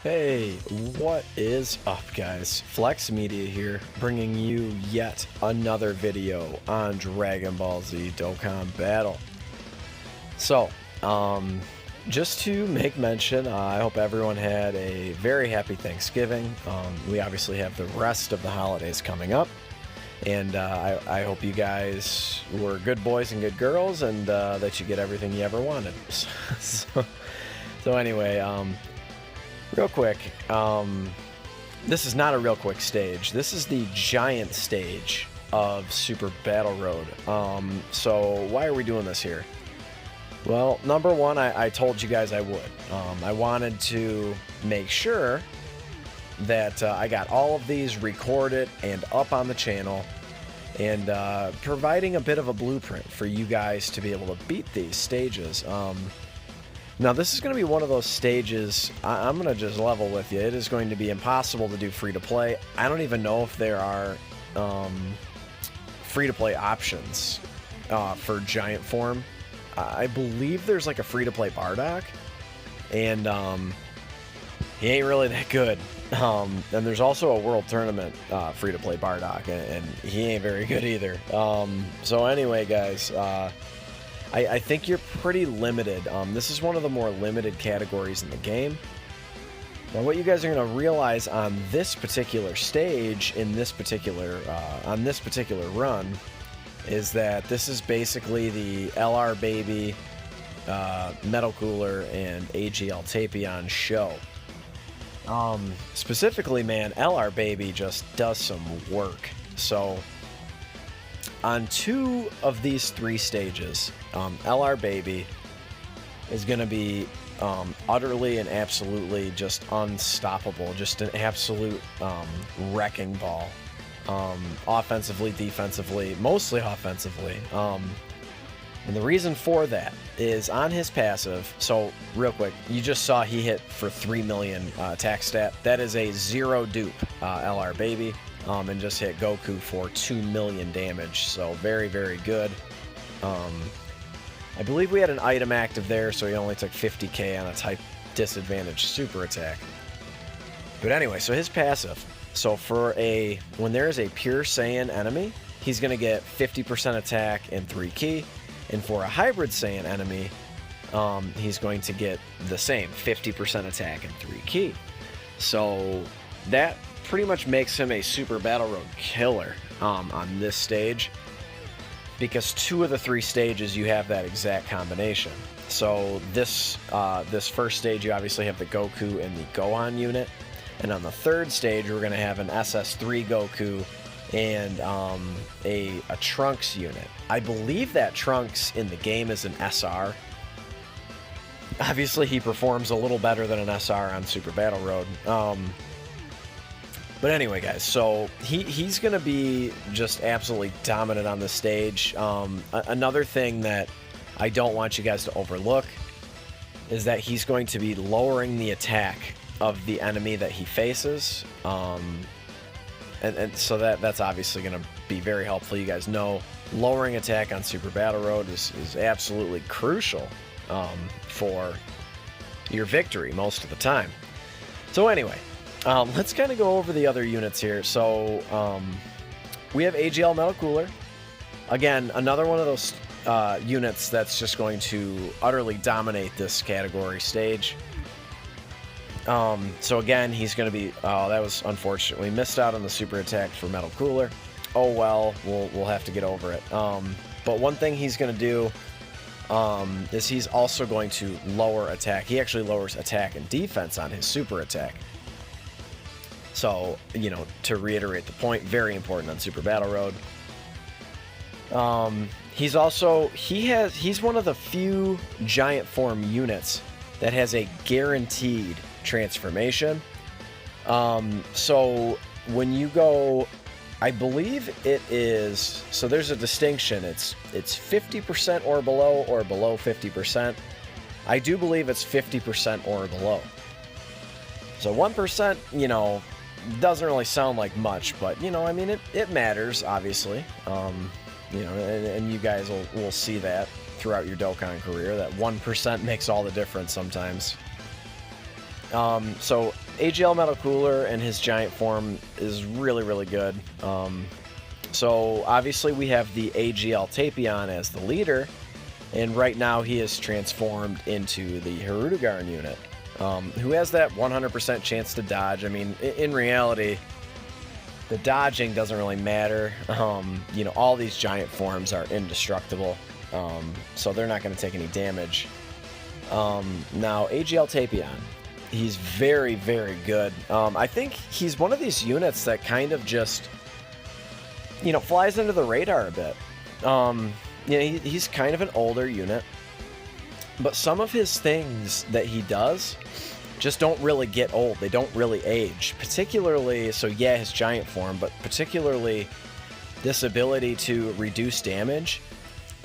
Hey, what is up, guys? Flex Media here, bringing you yet another video on Dragon Ball Z Dokkan Battle. So, just to make mention, I hope everyone had a very happy Thanksgiving. We obviously have the rest of the holidays coming up, and I hope you guys were good boys and good girls, and that you get everything you ever wanted. So anyway, real quick, this is not a real quick stage. This is the giant stage of Super Battle Road. So why are we doing this here? Well, number one, I told you guys I would. I wanted to make sure that I got all of these recorded and up on the channel, and providing a bit of a blueprint for you guys to be able to beat these stages. Now, this is going to be one of those stages, I'm going to just level with you. It is going to be impossible to do free-to-play. I don't even know if there are free-to-play options for Giant Form. I believe there's like a free-to-play Bardock, and he ain't really that good. And there's also a World Tournament free-to-play Bardock, and he ain't very good either. So anyway, guys, I think you're pretty limited. This is one of the more limited categories in the game. Now, what you guys are going to realize on this particular stage, in this particular on this particular run, is that this is basically the LR Baby, Metal Cooler, and AGL Tapion show. Specifically, man, LR Baby just does some work. So, on two of these three stages, LR Baby is going to be utterly and absolutely just unstoppable, just an absolute wrecking ball. Offensively, defensively, mostly offensively. And the reason for that is on his passive. So, real quick, you just saw he hit for 3 million attack stat. That is a zero dupe LR Baby. And just hit Goku for 2 million damage, so very, very good. I believe we had an item active there, so he only took 50k on a type disadvantage super attack. But anyway, so his passive. So for when there is a pure Saiyan enemy, he's going to get 50% attack and 3 ki. And for a hybrid Saiyan enemy, he's going to get the same, 50% attack and 3 ki. So that pretty much makes him a Super Battle Road killer on this stage, because two of the three stages you have that exact combination. So this first stage you obviously have the Goku and the Gohan unit, and on the third stage we're going to have an SS3 Goku and a Trunks unit. I believe that Trunks in the game is an SR. Obviously he performs a little better than an SR on Super Battle Road. But anyway, guys, so he's going to be just absolutely dominant on the stage. Another thing that I don't want you guys to overlook is that he's going to be lowering the attack of the enemy that he faces. And so that's obviously going to be very helpful. You guys know lowering attack on Super Battle Road is absolutely crucial for your victory most of the time. So anyway, let's kind of go over the other units here. So, we have AGL Metal Cooler. Again, another one of those units that's just going to utterly dominate this category stage. So again, he's going to be... Oh, that was unfortunate. We missed out on the super attack for Metal Cooler. Oh well, we'll have to get over it. But one thing he's going to do is he's also going to lower attack. He actually lowers attack and defense on his super attack. So, you know, to reiterate the point, very important on Super Battle Road. He's one of the few Giant Form units that has a guaranteed transformation. So when you go, I believe it is, so there's a distinction. It's 50% or below 50%. I do believe it's 50% or below. So 1%, you know, doesn't really sound like much, but, you know, I mean, it matters, obviously. You know, and you guys will see that throughout your Dokkan career, that 1% makes all the difference sometimes. So AGL Metal Cooler and his giant form is really, really good. So obviously we have the AGL Tapion as the leader, and right now he is transformed into the Hirudegarn unit, who has that 100% chance to dodge. I mean, in reality, the dodging doesn't really matter. You know, all these giant forms are indestructible, so they're not going to take any damage. Now, AGL Tapion, he's very, very good. I think he's one of these units that kind of just, you know, flies under the radar a bit. You know, he's kind of an older unit, but some of his things that he does just don't really get old. They don't really age. Particularly, so yeah, his giant form, but particularly this ability to reduce damage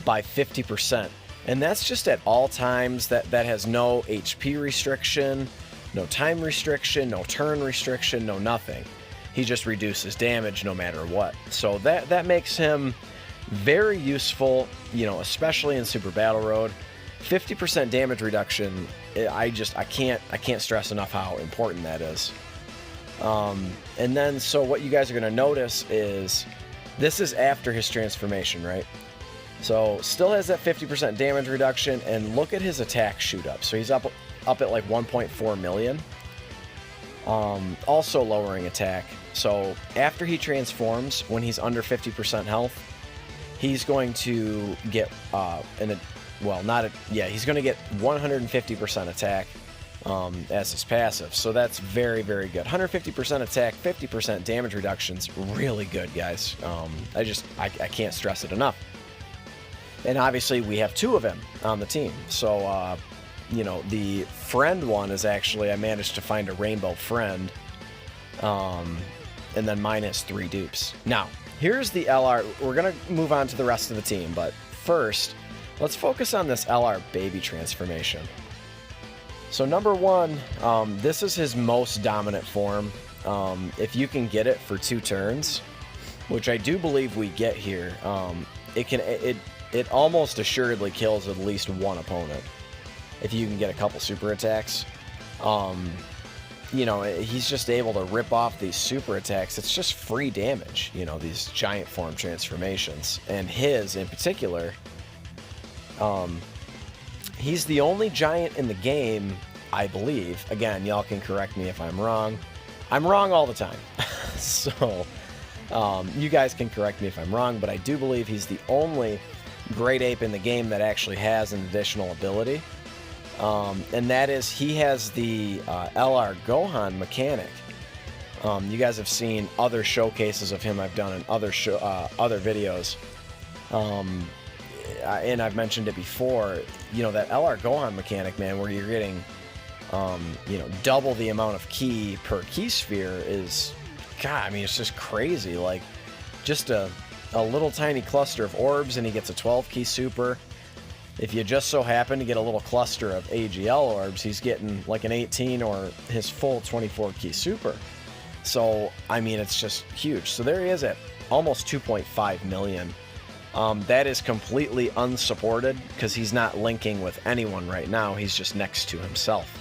by 50%. And that's just at all times. That has no HP restriction, no time restriction, no turn restriction, no nothing. He just reduces damage no matter what. So that makes him very useful, you know, especially in Super Battle Road. 50% damage reduction, I can't stress enough how important that is. And then, so what you guys are going to notice is this is after his transformation, right? So still has that 50% damage reduction, and look at his attack shoot up. So he's up at like 1.4 million. Also lowering attack. So after he transforms, when he's under 50% health, he's going to get he's going to get 150% attack as his passive. So that's very, very good. 150% attack, 50% damage reductions, really good, guys. I can't stress it enough. And obviously we have two of him on the team. So, you know, the friend one is actually, I managed to find a rainbow friend. And then minus 3 dupes. Now, here's the LR. We're going to move on to the rest of the team, but first, let's focus on this LR baby transformation. So number one, this is his most dominant form. If you can get it for 2 turns, which I do believe we get here, it almost assuredly kills at least one opponent if you can get a couple super attacks. You know, he's just able to rip off these super attacks. It's just free damage, you know, these giant form transformations. And his, in particular, he's the only giant in the game, I believe. Again, y'all can correct me if I'm wrong. I'm wrong all the time. So, you guys can correct me if I'm wrong, but I do believe he's the only great ape in the game that actually has an additional ability. And that is, he has the LR Gohan mechanic. You guys have seen other showcases of him I've done in other videos. And I've mentioned it before, you know, that LR Gohan mechanic, man, where you're getting, you know, double the amount of ki per ki sphere is, God, I mean, it's just crazy. Like, just a little tiny cluster of orbs and he gets a 12 ki super. If you just so happen to get a little cluster of AGL orbs, he's getting like an 18 or his full 24 ki super. So, I mean, it's just huge. So there he is at almost 2.5 million. That is completely unsupported because he's not linking with anyone right now. He's just next to himself.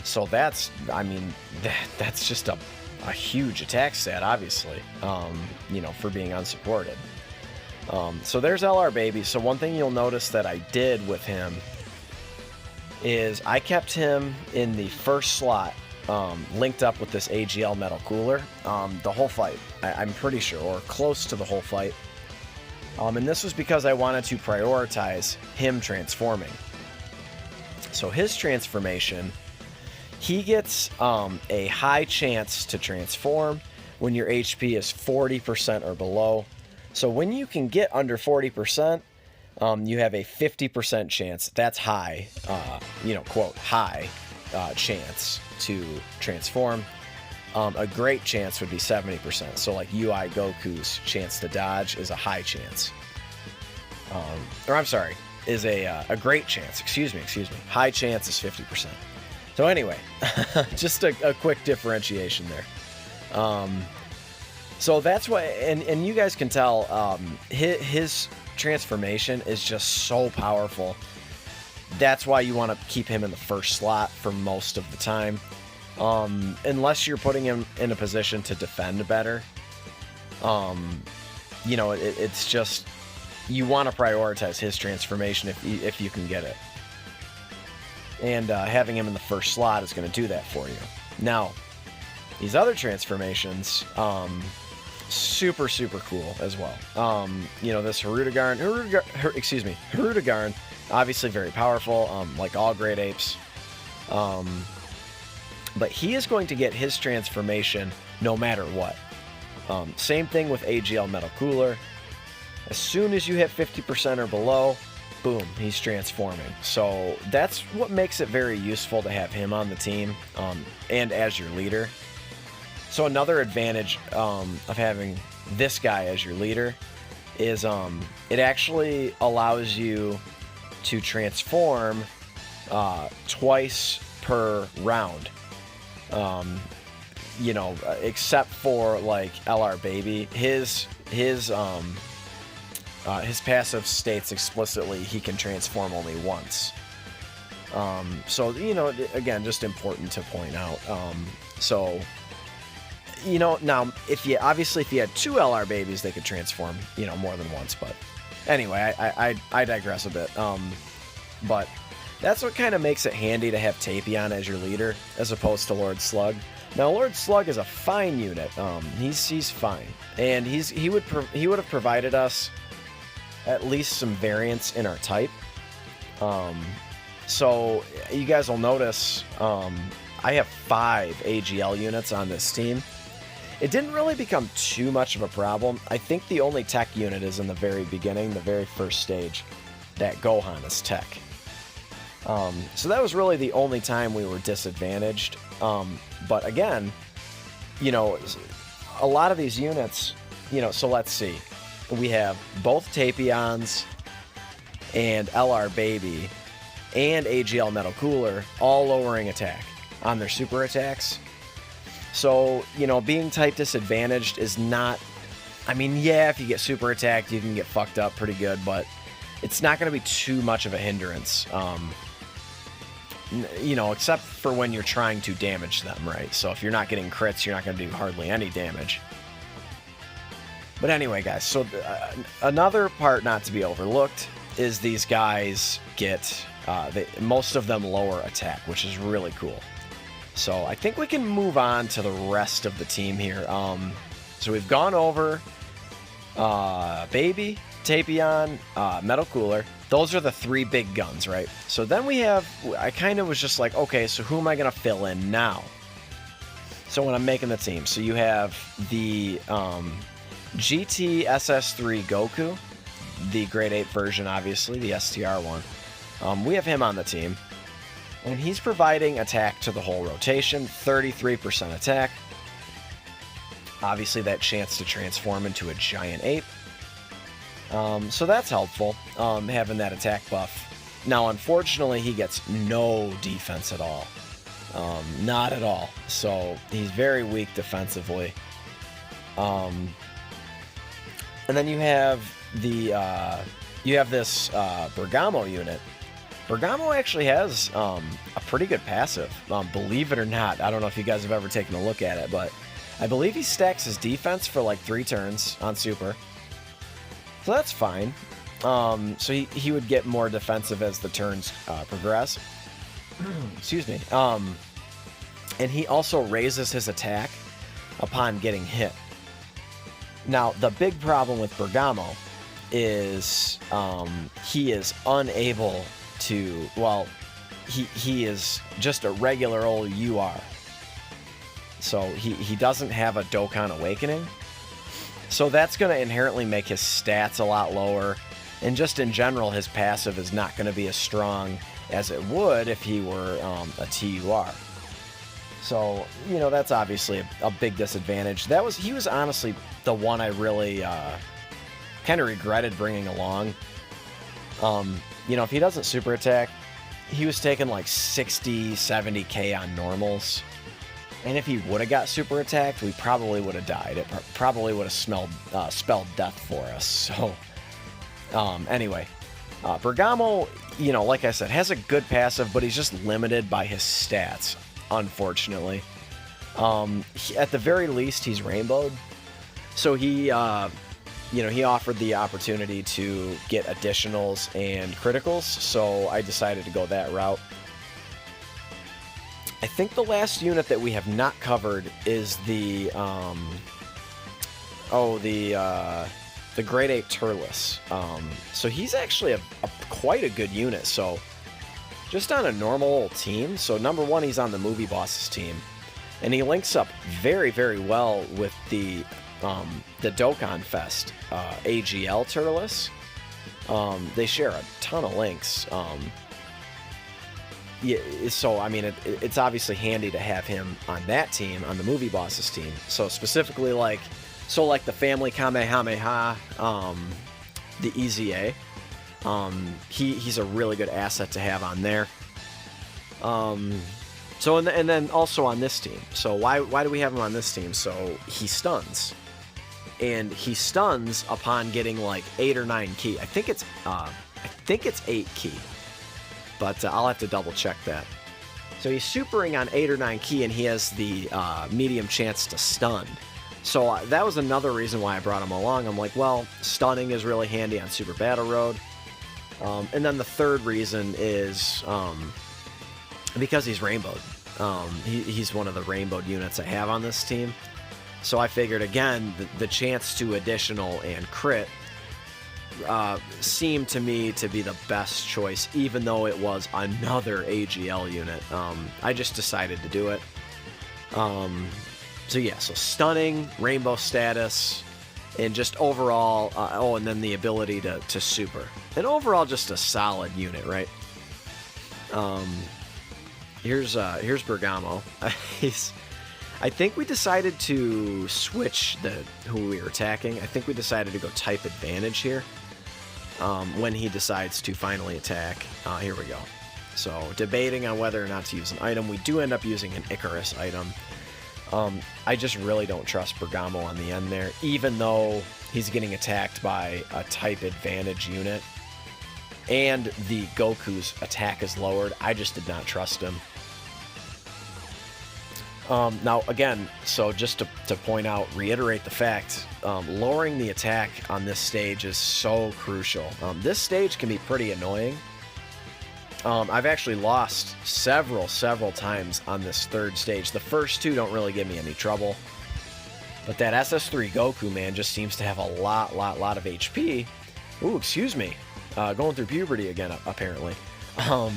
So that's, I mean, that's just a huge attack stat, obviously, you know, for being unsupported. So there's LR Baby. So one thing you'll notice that I did with him is I kept him in the first slot, linked up with this AGL Metal Cooler, the whole fight, I'm pretty sure, or close to the whole fight. And this was because I wanted to prioritize him transforming. So his transformation, he gets a high chance to transform when your HP is 40% or below. So when you can get under 40%, you have a 50% chance. That's high, you know, quote, high chance to transform. A great chance would be 70%. So like UI Goku's chance to dodge is a high chance. Or I'm sorry, is a great chance. Excuse me. High chance is 50%. So anyway, just a quick differentiation there. So that's why, and you guys can tell, his transformation is just so powerful that's why you want to keep him in the first slot for most of the time. Unless you're putting him in a position to defend better. You know, it's just, you want to prioritize his transformation if you can get it. And having him in the first slot is going to do that for you. Now, these other transformations, super, super cool as well. You know, this Hirudegarn, obviously very powerful, like all great apes. But he is going to get his transformation no matter what. Same thing with AGL Metal Cooler. As soon as you hit 50% or below, boom, he's transforming. So that's what makes it very useful to have him on the team, and as your leader. So another advantage of having this guy as your leader is it actually allows you to transform twice per round. You know, except for like LR Baby, his passive states explicitly he can transform only once. So, you know, again, just important to point out. So, you know, now if you had 2 LR Babies, they could transform, you know, more than once. But anyway, I digress a bit. But that's what kind of makes it handy to have Tapion as your leader as opposed to Lord Slug. Now, Lord Slug is a fine unit. He's fine, and he would have provided us at least some variance in our type. So you guys will notice I have 5 AGL units on this team. It didn't really become too much of a problem. I think the only tech unit is in the very beginning, the very first stage, that Gohan is tech. So that was really the only time we were disadvantaged. But again, you know, a lot of these units, you know, so let's see. We have both Tapions and LR Baby and AGL Metal Cooler all lowering attack on their super attacks. So, you know, being type disadvantaged is not, I mean, yeah, if you get super attacked, you can get fucked up pretty good, but it's not going to be too much of a hindrance. You know, except for when you're trying to damage them, right? So if you're not getting crits, you're not going to do hardly any damage. But anyway, guys, so another part not to be overlooked is these guys get, most of them lower attack, which is really cool. So I think we can move on to the rest of the team here. So we've gone over Baby, Tapion, Metal Cooler. Those are the 3 big guns, right? So then we have, I kind of was just like, okay, so who am I going to fill in now? So when I'm making the team, so you have the GT SS3 Goku, the Grade 8 version, obviously, the STR one. We have him on the team. And he's providing attack to the whole rotation, 33% attack. Obviously, that chance to transform into a giant ape. So that's helpful, having that attack buff. Now, unfortunately, he gets no defense at all. Not at all. So he's very weak defensively. And then you have this Bergamo unit. Bergamo actually has a pretty good passive, believe it or not. I don't know if you guys have ever taken a look at it, but I believe he stacks his defense for like 3 turns on super. So that's fine. So he would get more defensive as the turns progress. Excuse me. And he also raises his attack upon getting hit. Now, the big problem with Bergamo is he is unable to, well, he is just a regular old UR. So he doesn't have a Dokkan Awakening. So that's going to inherently make his stats a lot lower. And just in general, his passive is not going to be as strong as it would if he were a TUR. So, you know, that's obviously a big disadvantage. He was honestly the one I really kind of regretted bringing along. You know, if he doesn't super attack, he was taking like 60, 70k on normals. And if he would have got super attacked, we probably would have died. It probably would have spelled death for us. So, anyway. Bergamo, like I said, has a good passive, but he's just limited by his stats, unfortunately. At the very least, he's rainbowed. So he offered the opportunity to get additionals and criticals, so I decided to go that route. I think the last unit that we have not covered is the Grade 8 Turles. So he's actually quite a good unit. So just on a normal team, so number one, he's on the Movie Bosses team, and he links up very, very well with the Dokkan Fest AGL Turles. They share a ton of links. Yeah, so I mean, it's obviously handy to have him on that team, on the Movie Bosses team. So specifically, like the Family Kamehameha, the EZA, he's a really good asset to have on there. So and then also on this team. So why do we have him on this team? So he stuns, and he stuns upon getting like 8 or 9 ki. I think it's 8 ki. But I'll have to double check that. So he's supering on 8 or 9 ki, and he has the medium chance to stun. So that was another reason why I brought him along. I'm like, well, stunning is really handy on Super Battle Road. And then the third reason is because he's rainbowed. He's one of the rainbowed units I have on this team. So I figured, again, the chance to additional and crit seemed to me to be the best choice, even though it was another AGL unit. I just decided to do it. So yeah, so stunning, rainbow status, and just overall, and then the ability to super. And overall, just a solid unit, right? Here's Bergamo. I think we decided to switch who we were attacking. I think we decided to go type advantage here. When he decides to finally attack. Here we go. So, debating on whether or not to use an item. We do end up using an Icarus item. I just really don't trust Bergamo on the end there, even though he's getting attacked by a type advantage unit, and the Goku's attack is lowered. I just did not trust him. Now, again, so just to point out, reiterate the fact, lowering the attack on this stage is so crucial. This stage can be pretty annoying. I've actually lost several times on this third stage. The first two don't really give me any trouble. But that SS3 Goku, man, just seems to have a lot of HP. Ooh, excuse me. Going through puberty again, apparently. But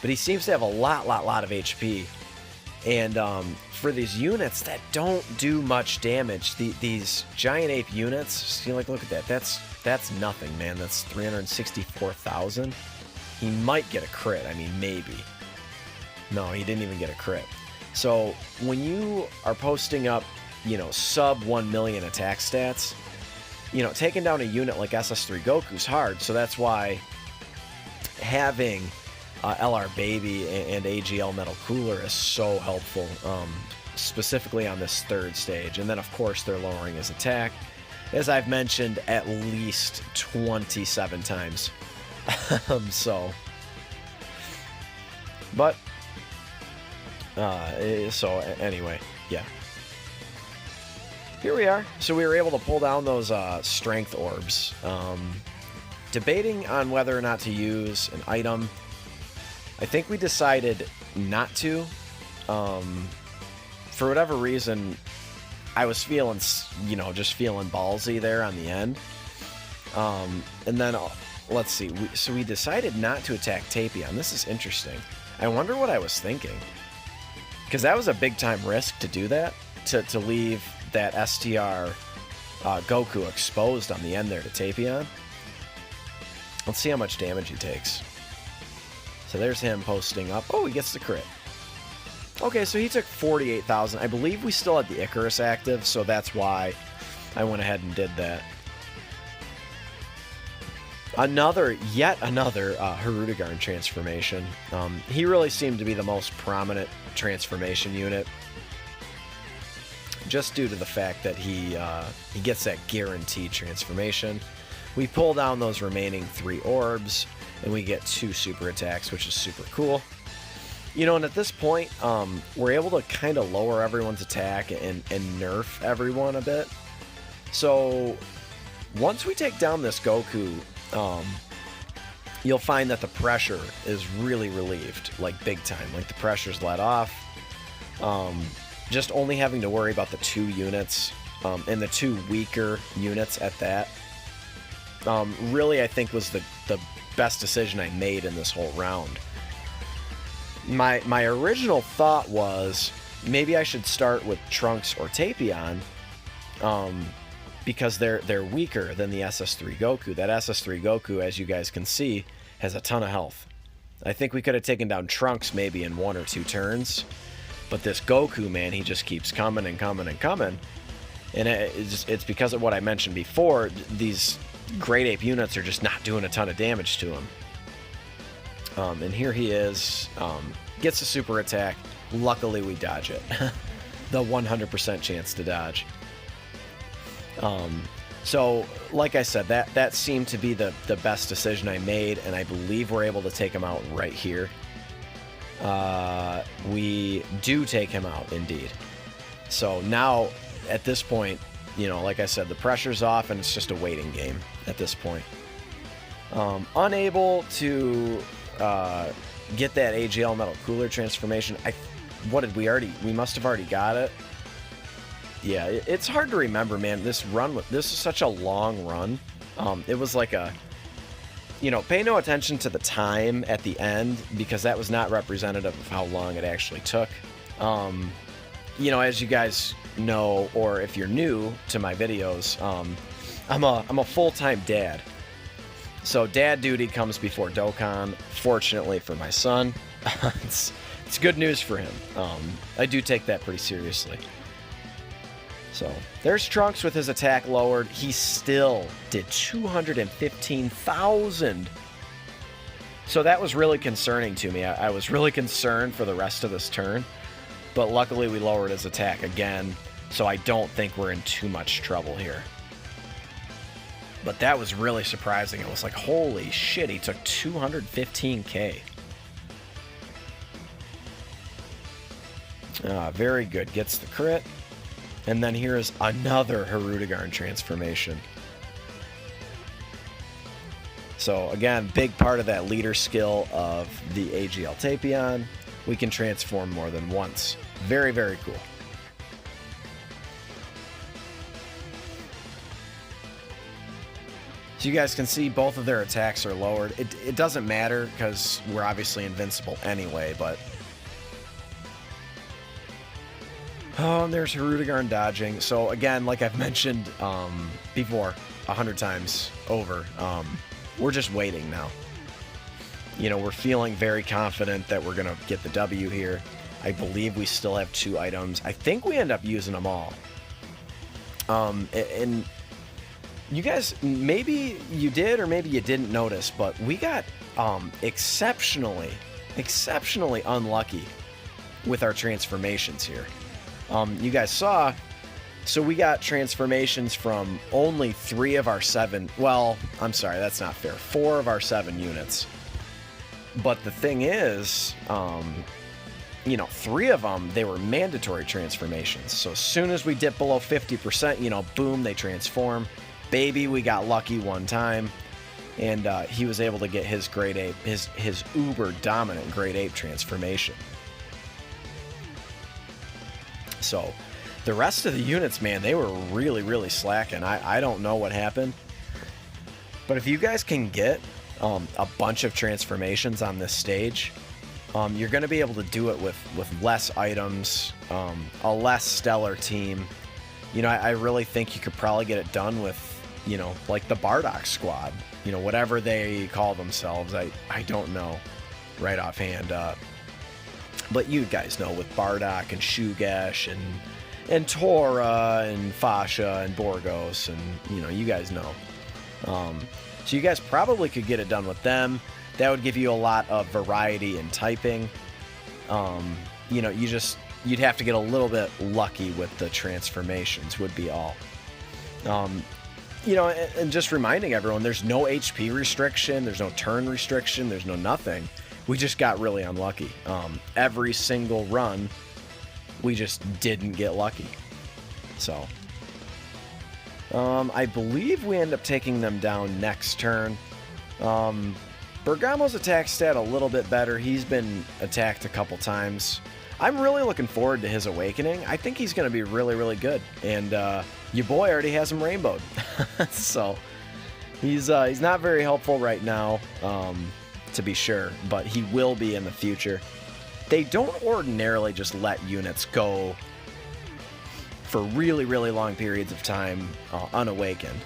he seems to have a lot of HP. And for these units that don't do much damage, these giant ape units, look at that. That's nothing, man. That's 364,000. He might get a crit. I mean, maybe. No, he didn't even get a crit. So when you are posting up, sub 1 million attack stats, taking down a unit like SS3 Goku's hard. So that's why having LR Baby and AGL Metal Cooler is so helpful, specifically on this third stage. And then, of course, they're lowering his attack, as I've mentioned at least 27 times. So anyway, yeah. Here we are. So we were able to pull down those strength orbs. Debating on whether or not to use an item. I think we decided not to. For whatever reason, I was feeling, just feeling ballsy there on the end. And then, let's see. So we decided not to attack Tapion. This is interesting. I wonder what I was thinking. Because that was a big time risk to do that. To leave that STR Goku exposed on the end there to Tapion. Let's see how much damage he takes. So there's him posting up. Oh, he gets the crit. Okay, so he took 48,000. I believe we still had the Icarus active, so that's why I went ahead and did that. Yet another Hirudegarn transformation. He really seemed to be the most prominent transformation unit, just due to the fact that he gets that guaranteed transformation. we pull down those remaining 3 orbs, and we get 2 super attacks, which is super cool. You know, and at this point, we're able to kind of lower everyone's attack and nerf everyone a bit. So once we take down this Goku, you'll find that the pressure is really relieved, like big time. Like the pressure's let off. Just only having to worry about the 2 units, and the 2 weaker units at that, really I think was the best decision I made in this whole round. My original thought was maybe I should start with Trunks or Tapion, because they're weaker than the SS3 Goku. That SS3 Goku, as you guys can see, has a ton of health. I think we could have taken down Trunks maybe in 1 or 2 turns, but this Goku, man, he just keeps coming and coming and coming. And it's because of what I mentioned before. These Great Ape units are just not doing a ton of damage to him. And here he is, gets a super attack. Luckily we dodge it. The 100% chance to dodge. So, like I said, that seemed to be the best decision I made, and I believe we're able to take him out right here. We do take him out, indeed. So now, at this point, you know, like I said, the pressure's off, and it's just a waiting game at this point. Unable to get that AGL Metal Cooler transformation. What did we already? We must have already got it. Yeah, it's hard to remember, man. This is such a long run. It was like a, you know, pay no attention to the time at the end, because that was not representative of how long it actually took. You know, as you guys know, or if you're new to my videos, I'm a full-time dad. So dad duty comes before Dokkan, fortunately for my son. It's good news for him. I do take that pretty seriously. So there's Trunks with his attack lowered. He still did 215,000. So that was really concerning to me. I was really concerned for the rest of this turn. But luckily we lowered his attack again, so I don't think we're in too much trouble here. But that was really surprising. It was like, holy shit, he took 215k. Very good. Gets the crit. And then here's another Hirudegarn transformation. So again, big part of that leader skill of the AGL Tapion. We can transform more than once. Very, very cool. So you guys can see both of their attacks are lowered. It doesn't matter because we're obviously invincible anyway, but... Oh, and there's Hirudegarn dodging. So again, like I've mentioned before, 100 times over, we're just waiting now. You know, we're feeling very confident that we're going to get the W here. I believe we still have 2 items. I think we end up using them all. And you guys, maybe you did or maybe you didn't notice, but we got exceptionally unlucky with our transformations here. You guys saw, so we got transformations from only 3 of our 7, well, I'm sorry, that's not fair, 4 of our 7 units. But the thing is, you know, 3 of them, they were mandatory transformations. So as soon as we dip below 50%, you know, boom, they transform. Baby, we got lucky one time, and he was able to get his Great Ape, his uber dominant Great Ape transformation. So the rest of the units, man, they were really slacking. I don't know what happened, but if you guys can get a bunch of transformations on this stage, you're going to be able to do it with less items, a less stellar team. You know, I really think you could probably get it done with, you know, like the Bardock squad, you know, whatever they call themselves. I don't know right offhand. But you guys know, with Bardock and Shugesh and Tora and Fasha and Borgos, and, you know, you guys know. So you guys probably could get it done with them. That would give you a lot of variety in typing. You know, you'd have to get a little bit lucky with the transformations, would be all. you know, and just reminding everyone, there's no HP restriction, there's no turn restriction, there's no nothing. We just got really unlucky. Every single run, we just didn't get lucky. So, I believe we end up taking them down next turn. Bergamo's attack stat a little bit better. He's been attacked a couple times. I'm really looking forward to his awakening. I think he's going to be really, really good. And your boy already has him rainbowed. So he's not very helpful right now, to be sure, but he will be in the future. They don't ordinarily just let units go for really, really long periods of time unawakened.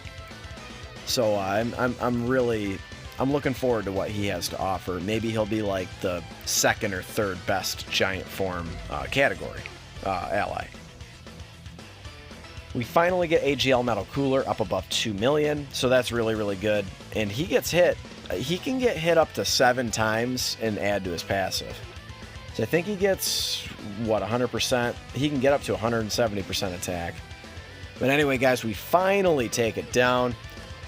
So I'm looking forward to what he has to offer. Maybe he'll be like the second or third best giant form category ally. We finally get AGL Metal Cooler up above 2 million, so that's really, really good. And he gets hit. He can get hit up to 7 times and add to his passive. So I think he gets, what, 100%? He can get up to 170% attack. But anyway, guys, we finally take it down.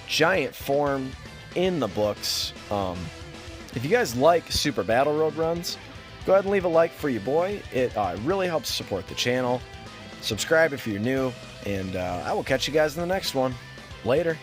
Giant form in the books. If you guys like Super Battle Road runs, go ahead and leave a like for your boy. It really helps support the channel. Subscribe if you're new, and I will catch you guys in the next one. Later.